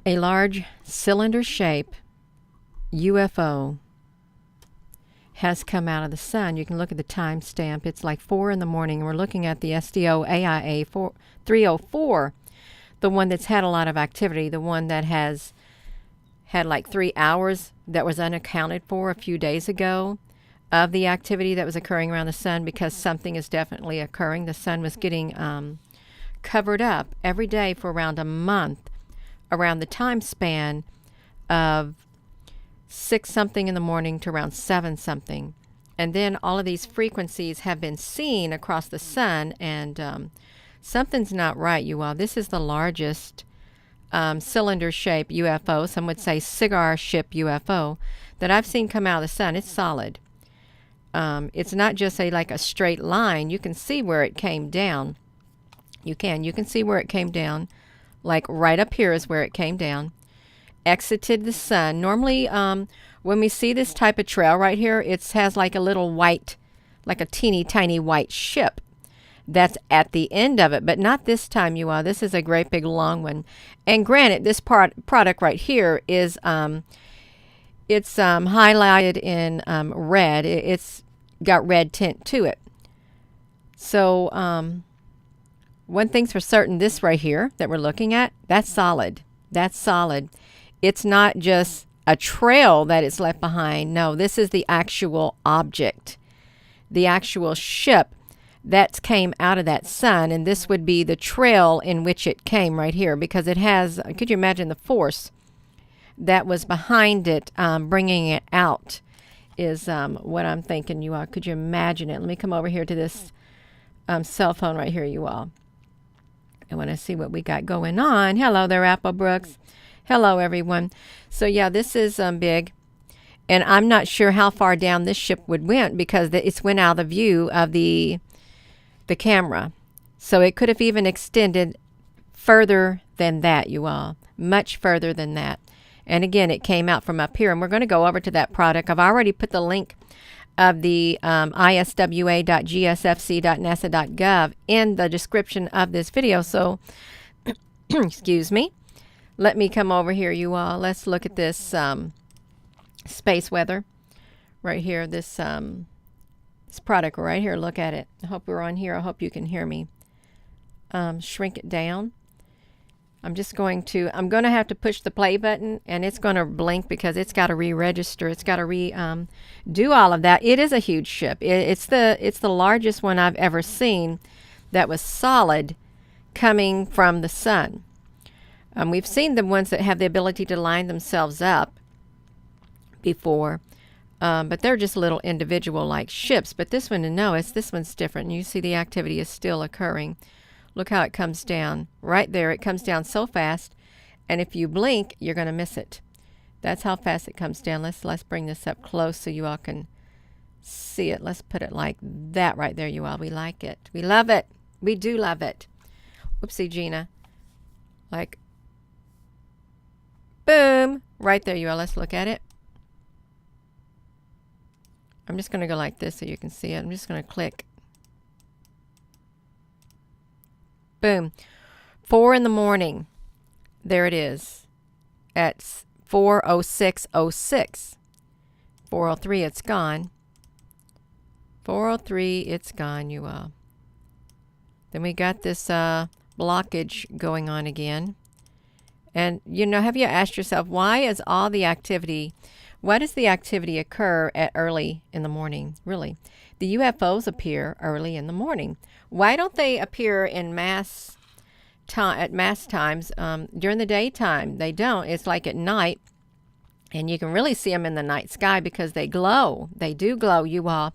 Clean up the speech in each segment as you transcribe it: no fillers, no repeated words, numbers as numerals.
A large cylinder-shaped UFO has come out of the sun. You can look at the timestamp. It's like 4 in the morning. We're looking at the SDO AIA 304, the one that's had a lot of activity, the one that has had like 3 hours that was unaccounted for a few days ago of the activity that was occurring around the sun, because something is definitely occurring. The sun was getting covered up every day for around a month around the time span of 6 something in the morning to around 7 something. And then all of these frequencies have been seen across the sun, and something's not right, you all. This is the largest cylinder-shaped UFO, some would say cigar-shaped UFO, that I've seen come out of the sun. It's solid. It's not just like a straight line. You can see where it came down. You can see where it came down. Like right up here is where it came down. Exited the sun. Normally, when we see this type of trail right here, it has like a little white, like a teeny tiny white ship that's at the end of it, but not this time, you all. This is a great big long one. And granted, this product right here is it's highlighted in red. It's got red tint to it. So one thing's for certain, this right here that we're looking at, that's solid. That's solid. It's not just a trail that is left behind. No, this is the actual object, the actual ship that came out of that sun, and this would be the trail in which it came right here, because it has, could you imagine the force that was behind it, bringing it out is what I'm thinking, you all. Could you imagine it? Let me come over here to this cell phone right here, you all. I want to see what we got going on. Hello there, Apple Brooks. Hello, everyone. So, yeah, this is big. And I'm not sure how far down this ship would went, because it's went out of the view of the camera. So it could have even extended further than that, you all. Much further than that. And again, it came out from up here. And we're going to go over to that product. I've already put the link of the iswa.gsfc.nasa.gov in the description of this video. So, excuse me. Let me come over here, you all. Let's look at this space weather right here. This product right here. Look at it. I hope we're on here. I hope you can hear me. Shrink it down. I'm going to have to push the play button, and it's going to blink because it's got to re-register. It's got to do all of that. It is a huge ship. It's the largest one I've ever seen that was solid coming from the sun. We've seen the ones that have the ability to line themselves up before, but they're just little individual like ships. But this one, no, this one's different. And you see the activity is still occurring. Look how it comes down. Right there, it comes down so fast, and if you blink, you're going to miss it. That's how fast it comes down. Let's bring this up close so you all can see it. Let's put it like that right there, you all. We like it. We love it. We do love it. Whoopsie, Gina. Like, boom. Right there, you all. Let's look at it. I'm just going to go like this so you can see it. I'm just going to click. Boom. 4 in the morning. There it is. At 4:06:06. 4:03, it's gone. 4:03, it's gone, you all. Then we got this blockage going on again. And, you know, have you asked yourself, why does the activity occur at early in the morning? Really, the UFOs appear early in the morning. Why don't they appear in mass times during the daytime? They don't. It's like at night, and you can really see them in the night sky because they glow. They do glow, you all,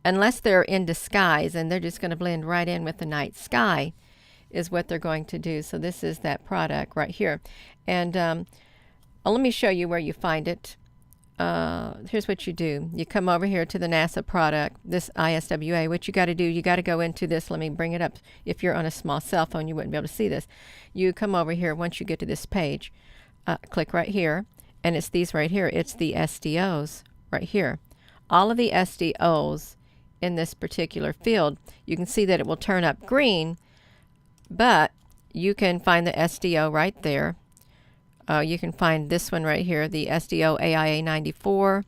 unless they're in disguise, and they're just going to blend right in with the night sky is what they're going to do. So this is that product right here. And let me show you where you find it. Here's what you do. You come over here to the NASA product, this ISWA. What you got to do, you got to go into this. Let me bring it up. If you're on a small cell phone, you wouldn't be able to see this. You come over here. Once you get to this page, click right here, and it's these right here. It's the SDOs right here. All of the SDOs in this particular field, you can see that it will turn up green, but you can find the SDO right there. You can find this one right here, the SDO AIA 94,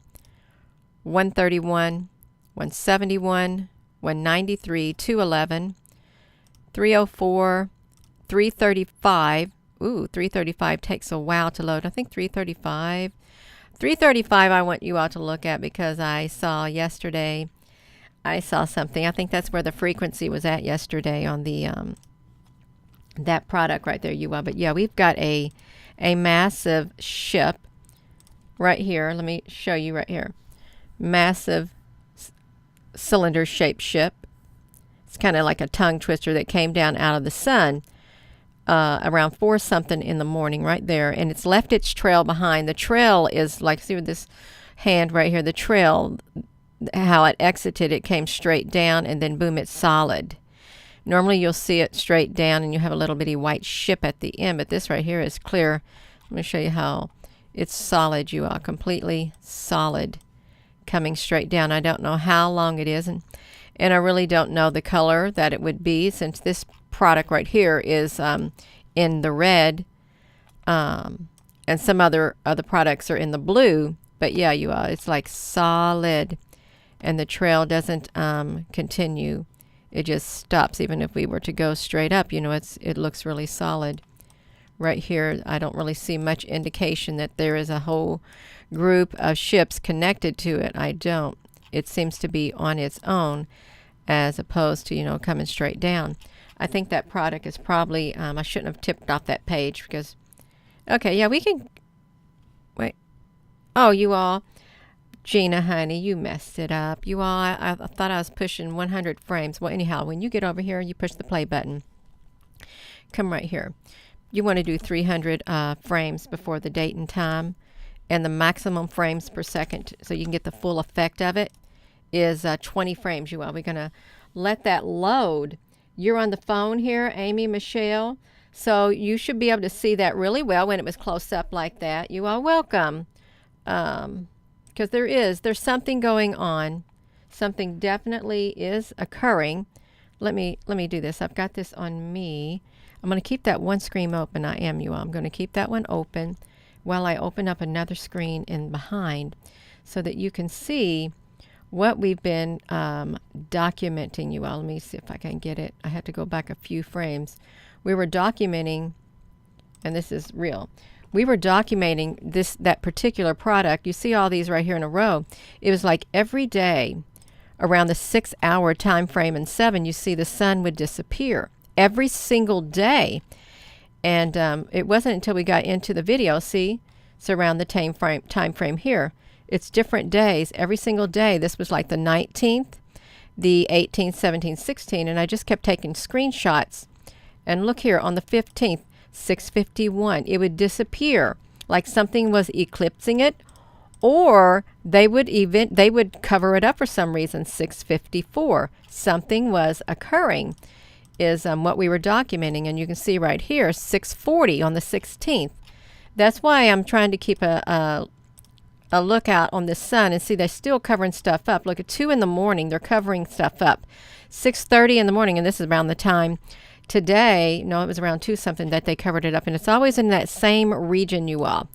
131, 171, 193, 211, 304, 335. Ooh, 335 takes a while to load. I think 335. 335 I want you all to look at because I saw yesterday, I saw something. I think that's where the frequency was at yesterday on the that product right there, you all. But yeah, we've got a massive ship right here. Let me show you right here. Massive cylinder shaped ship. It's kind of like a tongue twister that came down out of the sun around 4 something in the morning right there, and it's left its trail behind. The trail is like, see with this hand right here, the trail, how it exited, it came straight down and then boom, it's solid. Normally you'll see it straight down and you have a little bitty white ship at the end, but this right here is clear. Let me show you how it's solid, you all, completely solid, coming straight down. I don't know how long it is, and I really don't know the color that it would be, since this product right here is in the red, and some other products are in the blue. But yeah, you all, it's like solid, and the trail doesn't continue. It just stops. Even if we were to go straight up, you know, it looks really solid. Right here, I don't really see much indication that there is a whole group of ships connected to it. I don't. It seems to be on its own, as opposed to, you know, coming straight down. I think that product is probably, I shouldn't have tipped off that page because, okay, yeah, we can, wait. Oh, you all, Gina, honey, you messed it up. You all, I thought I was pushing 100 frames. Well, anyhow, when you get over here, you push the play button. Come right here. You want to do 300 frames before the date and time, and the maximum frames per second, so you can get the full effect of it, is 20 frames, you all. We're going to let that load. You're on the phone here, Amy, Michelle, so you should be able to see that really well when it was close up like that. You are welcome, because there's something going on. Something definitely is occurring. Let me do this. I've got this on me. I'm going to keep that one screen open. I am, you all. I'm going to keep that one open while I open up another screen in behind, so that you can see what we've been documenting, you all. Let me see if I can get it. I had to go back a few frames. We were documenting, and this is real. We were documenting that particular product. You see all these right here in a row. It was like every day around the 6-hour time frame and 7, you see the sun would disappear every single day. And it wasn't until we got into the video, see, it's around the time frame here. It's different days every single day. This was like the 19th, the 18th, 17th, 16th, and I just kept taking screenshots. And look here, on the 15th, 6:51, it would disappear like something was eclipsing it, or they would cover it up for some reason. 6:54, something was occurring, is what we were documenting. And you can see right here, 6:40 on the 16th. That's why I'm trying to keep a lookout on the sun, and see they're still covering stuff up. Look, at 2 in the morning, they're covering stuff up. 6:30 in the morning, and this is around the time today, no, it was around 2 something that they covered it up, and it's always in that same region, you all,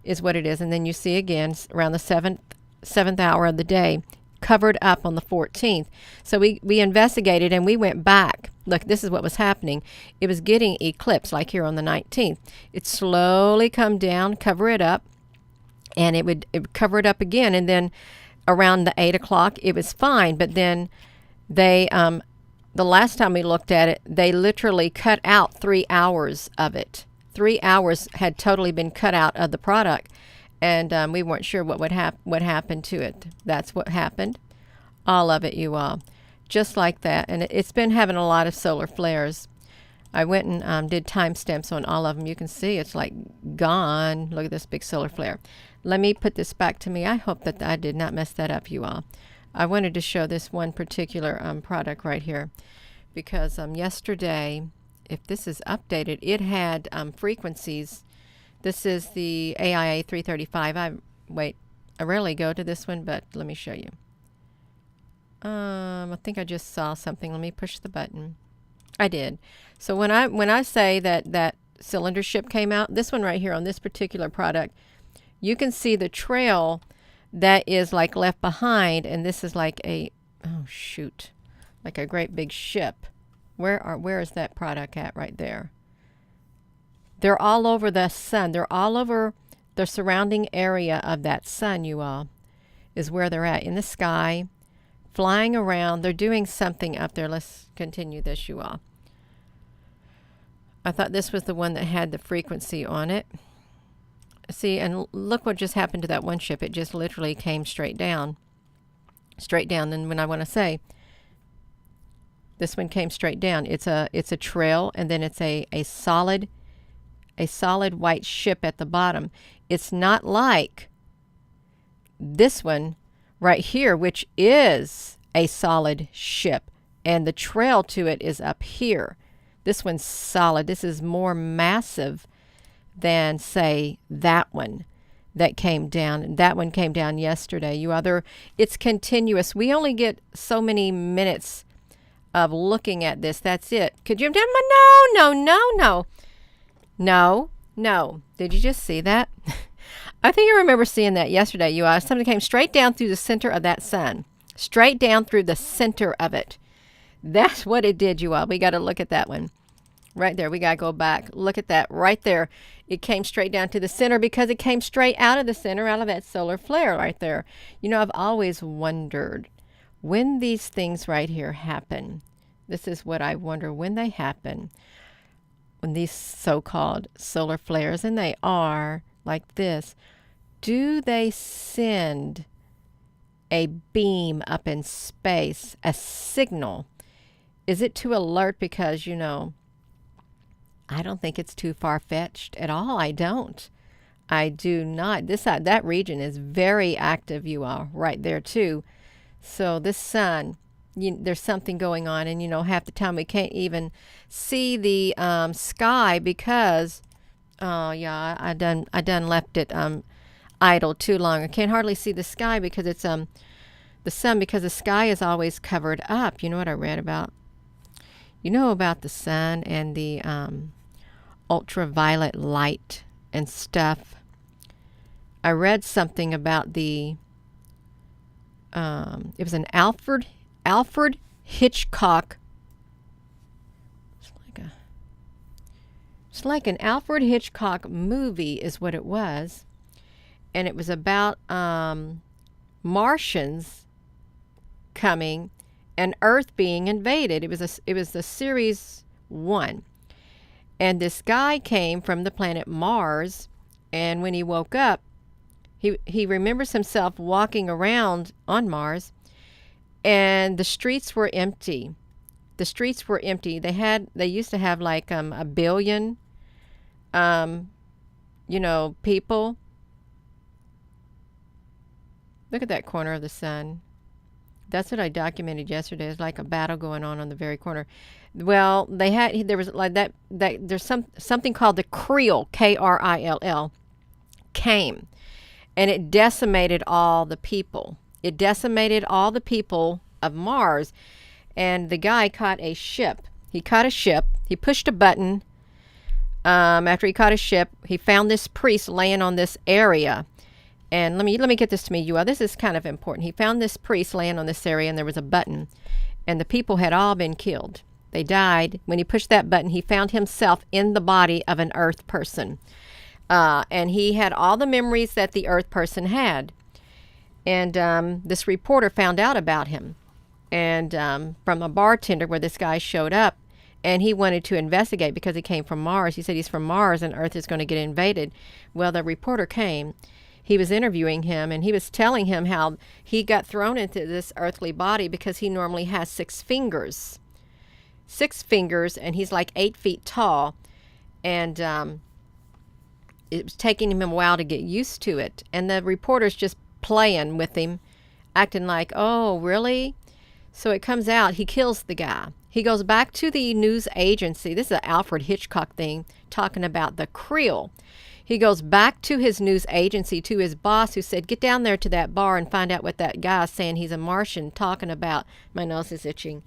is what it is. And then you see again around the seventh hour of the day, covered up on the 14th. So we investigated and we went back. Look, this is what was happening. It was getting eclipsed, like here on the 19th. It slowly come down, cover it up, and it would cover it up again. And then around the 8 o'clock, it was fine. But then they, the last time we looked at it, they literally cut out 3 hours of it. 3 hours had totally been cut out of the product. And we weren't sure what happened to it. That's what happened. All of it, you all. Just like that. And it's been having a lot of solar flares. I went and did timestamps on all of them. You can see it's like gone. Look at this big solar flare. Let me put this back to me. I hope that I did not mess that up, you all. I wanted to show this one particular product right here, because yesterday, if this is updated, it had frequencies. This is the AIA 335. I rarely go to this one, but let me show you. I think I just saw something. Let me push the button. I did. So when I say that cylinder ship came out. This one right here on this particular product, you can see the trail that is like left behind, and this is like a, oh shoot, like a great big ship. Where is that product at right there? They're all over the sun. They're all over the surrounding area of that sun, you all, is where they're at in the sky, flying around. They're doing something up there. Let's continue this, you all. I thought this was the one that had the frequency on it. See, and look what just happened to that one ship. It just literally came straight down. Straight down. And when I want to say, this one came straight down. It's a trail, and then it's a solid white ship at the bottom. It's not like this one right here, which is a solid ship, and the trail to it is up here. This one's solid. This is more massive than, say, that one that came down. That one came down yesterday. It's continuous. We only get so many minutes of looking at this. That's it. Could you? No. Did you just see that? I think I remember seeing that yesterday. Something came straight down through the center of that sun. Straight down through the center of it. That's what it did, you all. We got to look at that one. Right there. We got to go back. Look at that right there. It came straight down to the center because it came straight out of the center, out of that solar flare right there. I've always wondered when these things right here happen. This is what I wonder when they happen. When these so-called solar flares, and they are like this, do they send a beam up in space, a signal? Is it to alert? Because, I don't think it's too far-fetched at all. I do not. That region is very active, you all, right there too. So this sun, there's something going on, and half the time we can't even see the sky because, I done left it idle too long. I can't hardly see the sky because it's the sun, because the sky is always covered up. You know what I read about? About the sun and the ultraviolet light and stuff. I read something about it was an Alfred Hitchcock. It's like an Alfred Hitchcock movie is what it was. And it was about Martians coming and Earth being invaded. It was the series 1. And this guy came from the planet Mars, and when he woke up, he remembers himself walking around on Mars, and the streets were empty. The streets were empty. They used to have like a billion people. Look at that corner of the sun. That's what I documented yesterday. It's like a battle going on the very corner. Well, there was like that there's something called the Krill, Krill, came, and it decimated all the people. It decimated all the people of Mars, and the guy caught a ship. He caught a ship. He pushed a button. After he caught a ship, he found this priest laying on this area. And let me get this to me, you all. This is kind of important. He found this priest laying on this area, and there was a button, and the people had all been killed. They died. When he pushed that button, he found himself in the body of an Earth person, and he had all the memories that the Earth person had. And this reporter found out about him, and from a bartender where this guy showed up, and he wanted to investigate because he came from Mars. He said he's from Mars, and Earth is going to get invaded. Well, the reporter came. He was interviewing him, and he was telling him how he got thrown into this earthly body because he normally has 6 fingers. 6 fingers, and he's like 8 feet tall. And it was taking him a while to get used to it. And the reporter's just playing with him, acting like, oh, really? So it comes out, he kills the guy. He goes back to the news agency. This is an Alfred Hitchcock thing, talking about the Krill. He goes back to his news agency, to his boss, who said, get down there to that bar and find out what that guy's saying he's a Martian talking about. My nose is itching.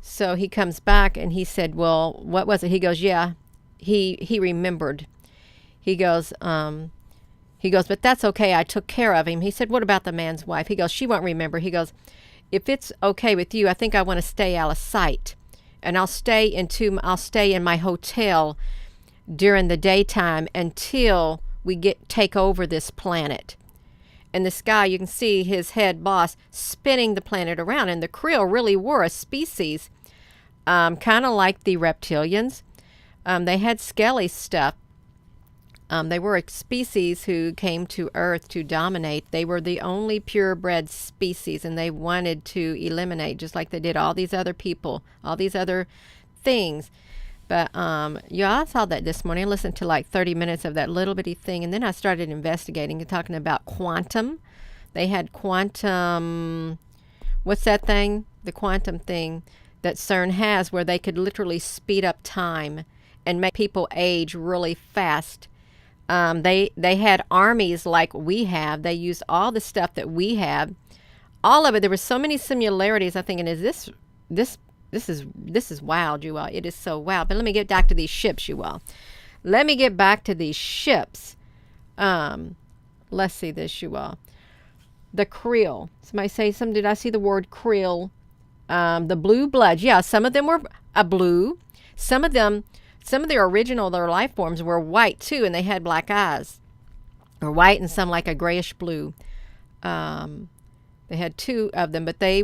So he comes back and he said, well, what was it? He goes, yeah, he remembered. He goes, but that's okay. I took care of him. He said, what about the man's wife? He goes, she won't remember. He goes, if it's okay with you, I think I want to stay out of sight, and I'll stay in my hotel during the daytime until we take over this planet. And this guy, you can see his head boss spinning the planet around, and the krill really were a species, kind of like the reptilians. They had scaly stuff. They were a species who came to Earth to dominate. They were the only purebred species, and they wanted to eliminate, just like they did all these other people, all these other things. But yeah, I saw that this morning. I listened to like 30 minutes of that little bitty thing, and then I started investigating and talking about quantum. They had quantum, what's that thing? The quantum thing that CERN has, where they could literally speed up time and make people age really fast. They had armies like we have. They used all the stuff that we have, all of it. There were so many similarities. I'm thinking, is this is wild, you all. It is so wild. But let me get back to these ships, you all. Let me get back to these ships. Let's see this, you all. The krill. Somebody say something. Did I see the word krill? The blue bloods. Yeah, some of them were blue. Some of their life forms were white too, and they had black eyes, or white and some like a grayish blue. They had two of them, but they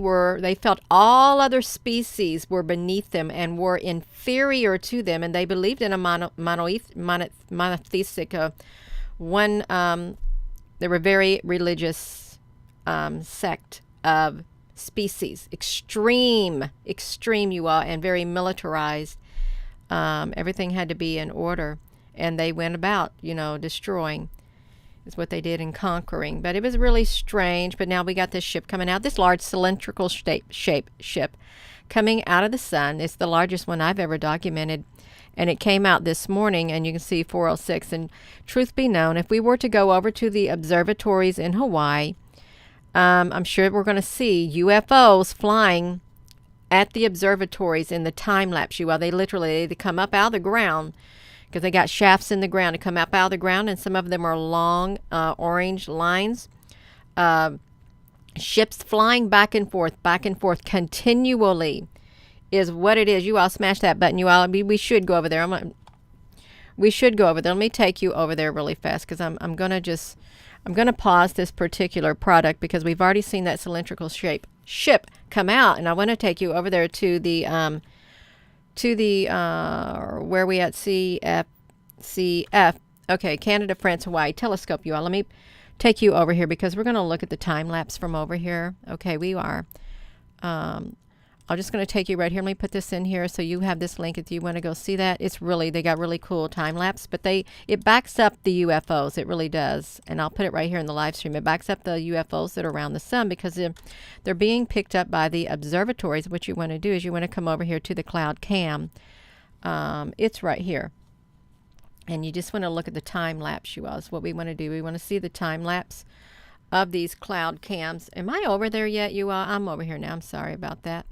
felt all other species were beneath them and were inferior to them, and they believed in a monotheistic one. They were very religious sect of species, extreme, you all, and very militarized. Everything had to be in order, and they went about, destroying. Is what they did in conquering. But it was really strange. But now we got this ship coming out, this large cylindrical shape ship coming out of the sun. It's the largest one I've ever documented, and it came out this morning, and you can see 406. And truth be known, if we were to go over to the observatories in Hawaii, I'm sure we're going to see UFOs flying at the observatories in the time lapse. They come up out of the ground, because they got shafts in the ground to come up out of the ground, and some of them are long orange lines. Ships flying back and forth continually is what it is. You all smash that button. You all, we should go over there. We should go over there. Let me take you over there really fast, because I'm gonna pause this particular product, because we've already seen that cylindrical ship come out, and I want to take you over there to the where we at CF. Okay, Canada, France, Hawaii telescope, you all. Let me take you over here, because we're going to look at the time lapse from over here. Okay, we are. I'm just going to take you right here. Let me put this in here so you have this link if you want to go see that. They got really cool time lapse, but it backs up the UFOs. It really does. And I'll put it right here in the live stream. It backs up the UFOs that are around the sun, because they're being picked up by the observatories. What you want to do is you want to come over here to the cloud cam. It's right here. And you just want to look at the time lapse, you all. Is what we want to do. We want to see the time lapse of these cloud cams. Am I over there yet, you all? I'm over here now. I'm sorry about that.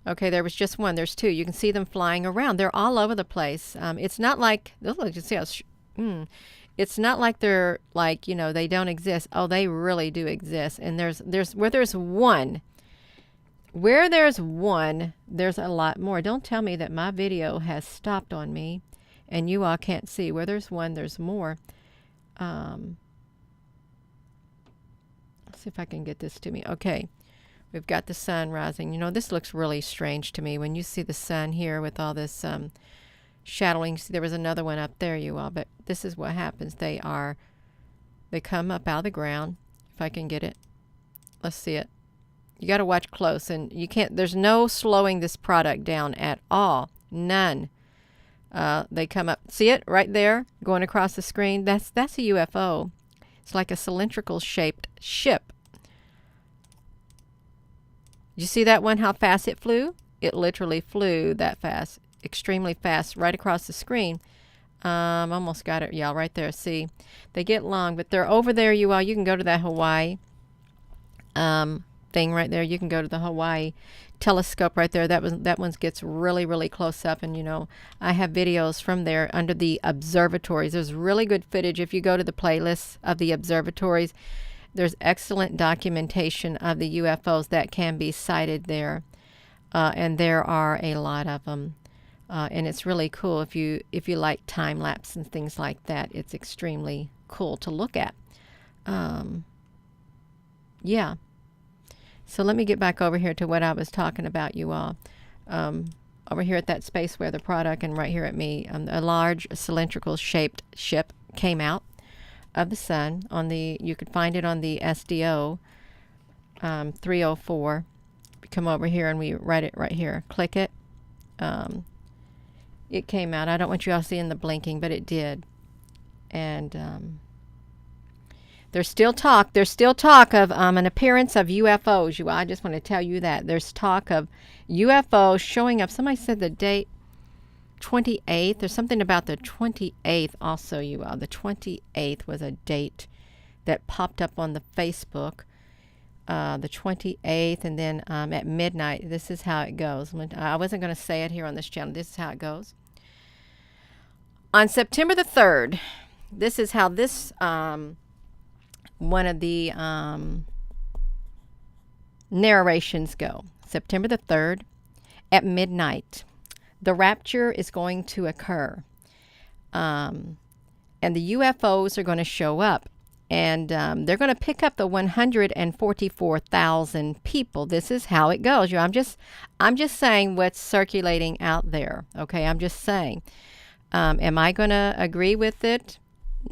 Okay, there was just one. There's two. You can see them flying around. They're all over the place. It's not like, look, you see how, it's not like they're like, they don't exist. Oh, they really do exist. And where there's one, there's a lot more. Don't tell me that my video has stopped on me and you all can't see. Where there's one, there's more. Let's see if I can get this to me. Okay. We've got the sun rising. This looks really strange to me when you see the sun here with all this shadowing. See, there was another one up there, you all, but this is what happens. They come up out of the ground. If I can get it. Let's see it. You got to watch close, and there's no slowing this product down at all. None. They come up. See it right there going across the screen? That's a UFO. It's like a cylindrical shaped ship. You see that one, how fast it flew? It literally flew that fast, extremely fast, right across the screen. Almost got it, y'all, right there. See, they get long, but they're over there, you all. You can go to that Hawaii thing right there. You can go to the Hawaii telescope right there. That one gets really, really close up, and I have videos from there under the observatories. There's really good footage. If you go to the playlist of the observatories, there's excellent documentation of the UFOs that can be sighted there, and there are a lot of them. And it's really cool if you like time lapse and things like that. It's extremely cool to look at. Yeah. So let me get back over here to what I was talking about, you all. Over here at that space weather product, and right here at me, a large cylindrical shaped ship came out of the sun. You could find it on the SDO 304. We come over here and we write it right here. Click it. It came out. I don't want you all seeing the blinking, but it did. And there's still talk of an appearance of UFOs. I just want to tell you that. There's talk of UFOs showing up. Somebody said the date 28th. There's something about the 28th also, you all. The 28th was a date that popped up on the Facebook. The 28th, and then at midnight. This is how it goes. I wasn't going to say it here on this channel. This is how it goes. On September the 3rd, this is how this one of the narrations go. September the 3rd at midnight, the rapture is going to occur, and the UFOs are going to show up. And they're going to pick up the 144,000 people. This is how it goes. I'm just saying what's circulating out there. Okay, I'm just saying. Am I going to agree with it?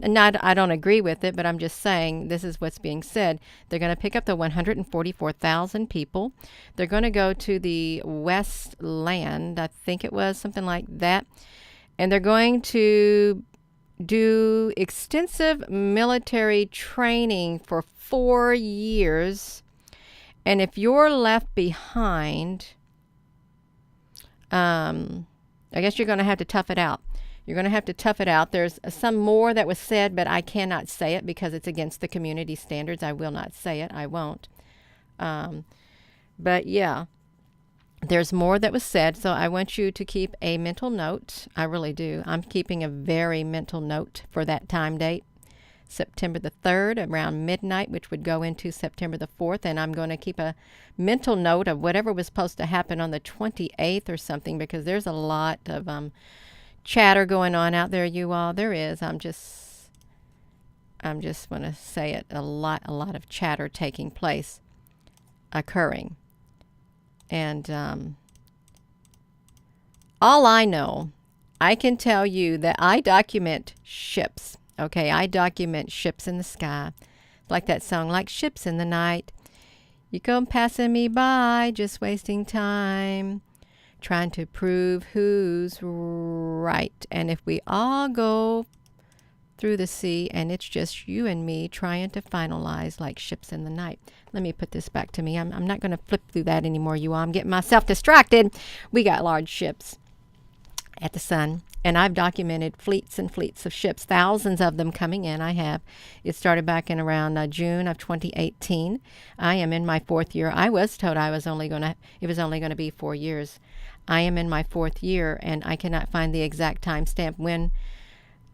I don't agree with it, but I'm just saying this is what's being said. They're going to pick up the 144,000 people. They're going to go to the West Land, I think it was, something like that. And they're going to do extensive military training for 4 years. And if you're left behind, I guess you're going to have to tough it out. You're going to have to tough it out. There's some more that was said, but I cannot say it because it's against the community standards. I will not say it. I won't. But yeah, there's more that was said. So I want you to keep a mental note. I really do. I'm keeping a very mental note for that time date. September the 3rd around midnight, which would go into September the 4th. And I'm going to keep a mental note of whatever was supposed to happen on the 28th or something, because there's a lot of chatter going on out there, you all. There is. I'm just want to say it. A lot of chatter taking place, occurring. And all I know, I can tell you that I document ships. Okay, I document ships in the sky. Like that song, like ships in the night. You come passing me by, just wasting time, trying to prove who's right. And if we all go through the sea and it's just you and me trying to finalize like ships in the night. Let me put this back to me. I'm not going to flip through that anymore, you all. I'm getting myself distracted. We got large ships at the sun, and I've documented fleets and fleets of ships, thousands of them coming in. I have. It started back in around June of 2018. I am in my 4th year. I was told it was only going to be 4 years. I am in my 4th year, and I cannot find the exact time stamp when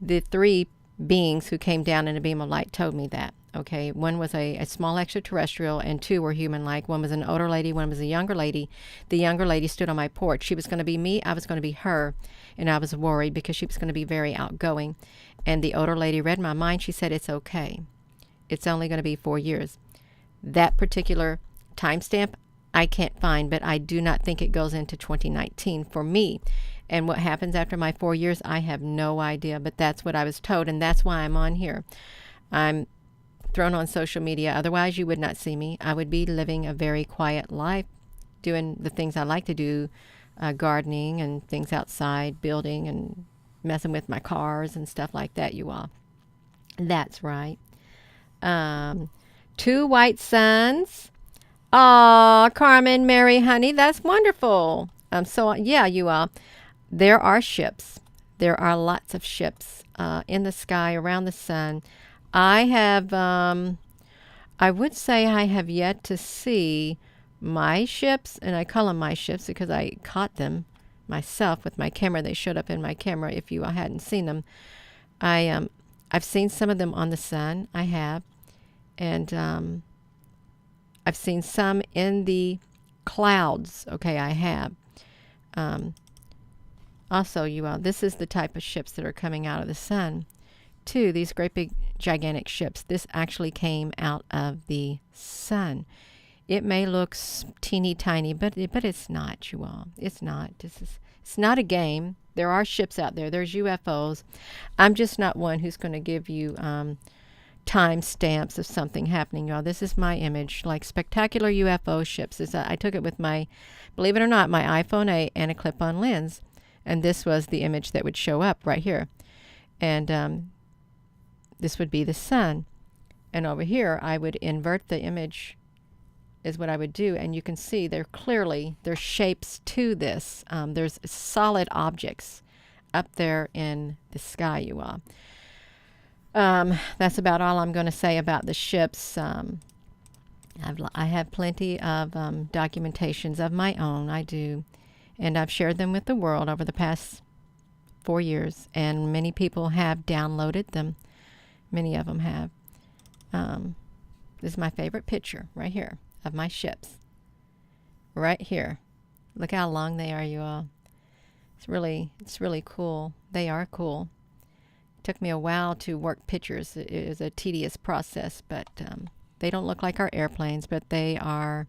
the 3 beings who came down in a beam of light told me that. Okay, one was a small extraterrestrial, and 2 were human-like. One was an older lady, one was a younger lady. The younger lady stood on my porch. She was going to be me, I was going to be her, and I was worried because she was going to be very outgoing. And the older lady read my mind. She said, it's okay. It's only going to be 4 years. That particular timestamp I can't find, but I do not think it goes into 2019 for me. And what happens after my 4 years, I have no idea, but that's what I was told, and that's why I'm on here. I'm thrown on social media. Otherwise, you would not see me. I would be living a very quiet life, doing the things I like to do, gardening and things outside, building and messing with my cars and stuff like that, you all. That's right. 2 white suns. Aw, Carmen, Mary, honey, that's wonderful. So, yeah, you all. There are ships. There are lots of ships in the sky around the sun. I have, I would say I have yet to see my ships, and I call them my ships because I caught them myself with my camera. They showed up in my camera. If you hadn't seen them, I've seen some of them on the sun. I have, and I've seen some in the clouds. Okay, I have. Also, you all, this is the type of ships that are coming out of the sun. Too, these great big gigantic ships. This actually came out of the sun. It may look teeny tiny, but it's not, you all. It's not. It's not a game. There are ships out there. There's UFOs. I'm just not one who's going to give you time stamps of something happening, y'all. This is my image, like spectacular UFO ships. I took it with my, believe it or not, my iPhone 8 and a clip-on lens, and this was the image that would show up right here, and this would be the sun, and over here I would invert the image. Is what I would do, and you can see there's shapes to this. There's solid objects up there in the sky, you all. That's about all I'm going to say about the ships. I have plenty of documentations of my own. I do, and I've shared them with the world over the past 4 years, and many people have downloaded them. Many of them have. This is my favorite picture right here of my ships. Right here. Look how long they are, you all. It's really cool. They are cool. It took me a while to work pictures. It was a tedious process, but they don't look like our airplanes, but they are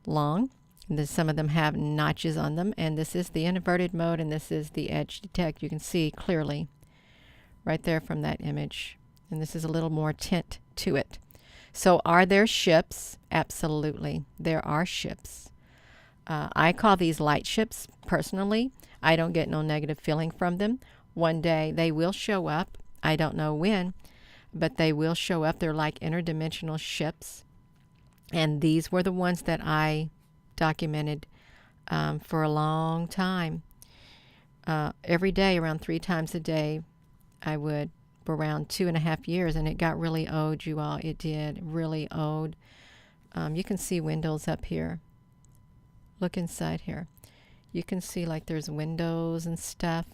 long. And some of them have notches on them, and this is the inverted mode, and this is the edge detect. You can see clearly right there from that image. And this is a little more tint to it. So are there ships? Absolutely. There are ships. I call these light ships personally. I don't get no negative feeling from them. One day they will show up. I don't know when, but they will show up. They're like interdimensional ships. And these were the ones that I documented for a long time. Every day, around 3 times a day, I would, for around 2.5 years, and it got really old, you all. It did, really old. You can see windows up here. Look inside here. You can see like there's windows and stuff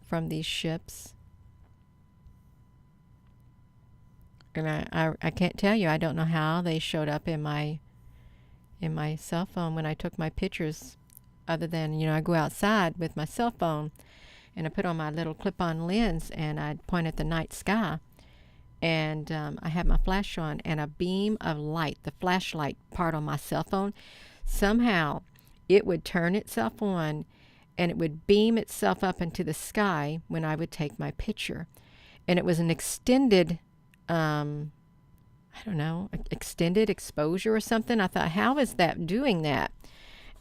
from these ships. And I can't tell you. I don't know how they showed up in my cell phone when I took my pictures, other than, I go outside with my cell phone and I put on my little clip-on lens and I'd point at the night sky, and I had my flash on, and a beam of light, the flashlight part on my cell phone, somehow it would turn itself on and it would beam itself up into the sky when I would take my picture. And it was an extended, extended exposure or something. I thought, how is that doing that?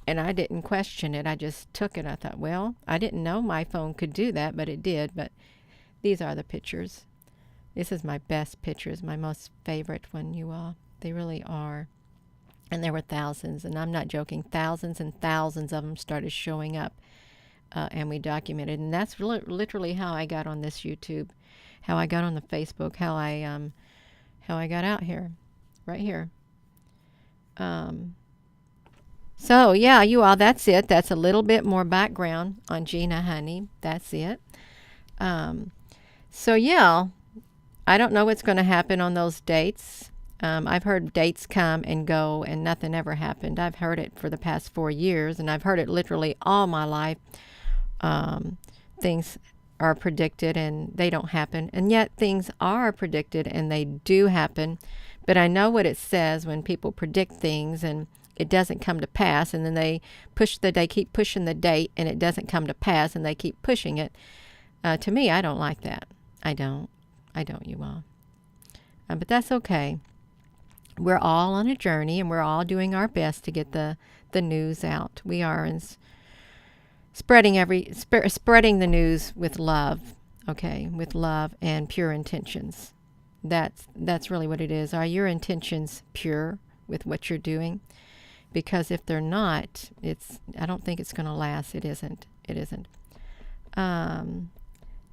And I didn't question it. I just took it. I thought, well, I didn't know my phone could do that, but it did. But these are the pictures. This is my best pictures, my most favorite one, you all. They really are. And there were thousands, and I'm not joking, thousands and thousands of them started showing up, and we documented. And that's literally how I got on this YouTube, how I got on the Facebook, how I got out here, right here. So, yeah, you all, that's it. That's a little bit more background on Gina Honey. That's it. So, yeah, I don't know what's going to happen on those dates. I've heard dates come and go and nothing ever happened. I've heard it for the past 4 years, and I've heard it literally all my life. Things are predicted and they don't happen. And yet things are predicted and they do happen. But I know what it says when people predict things and it doesn't come to pass, and then they keep pushing the date and it doesn't come to pass, and they keep pushing it. To me, I don't like that. I don't, you all. But that's okay. We're all on a journey, and we're all doing our best to get the news out. We are spreading the news with love, okay, with love and pure intentions. That's really what it is. Are your intentions pure with what you're doing? Because if they're not, I don't think it's going to last. It isn't.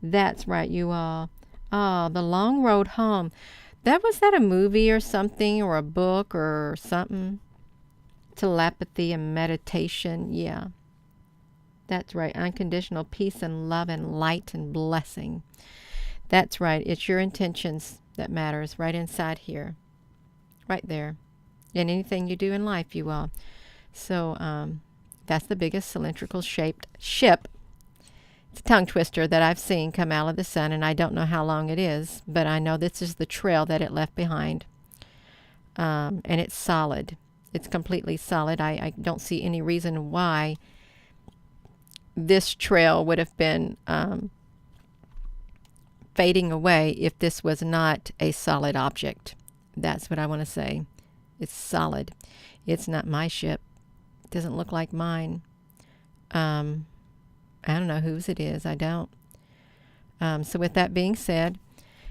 That's right, you all. Oh, The Long Road Home. Was that a movie or something, or a book or something? telepathy and meditation. Yeah, that's right. Unconditional peace and love and light and blessing. That's right. It's your intentions that matters right inside here. Right there. In anything you do in life, you will. So that's the biggest cylindrical shaped ship. It's a tongue twister that I've seen come out of the sun, and I don't know how long it is, but I know this is the trail that it left behind. And it's solid. It's completely solid. I don't see any reason why this trail would have been fading away if this was not a solid object. That's what I want to say. It's solid. It's not my ship. It doesn't look like mine. I don't know whose it is. I don't. So with that being said,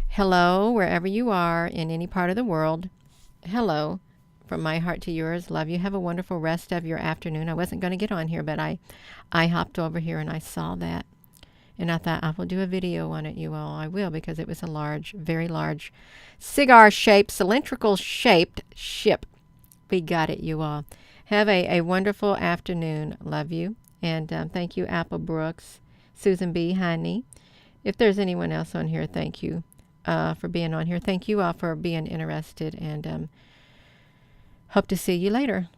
hello, wherever you are in any part of the world. Hello, from my heart to yours. Love you. Have a wonderful rest of your afternoon. I wasn't going to get on here, but I hopped over here and I saw that. And I thought, I will do a video on it, you all. I will, because it was a large, very large, cigar-shaped, cylindrical-shaped ship. We got it, you all. Have a wonderful afternoon. Love you. And thank you, Apple Brooks, Susan B. Honey. If there's anyone else on here, thank you for being on here. Thank you all for being interested. And hope to see you later.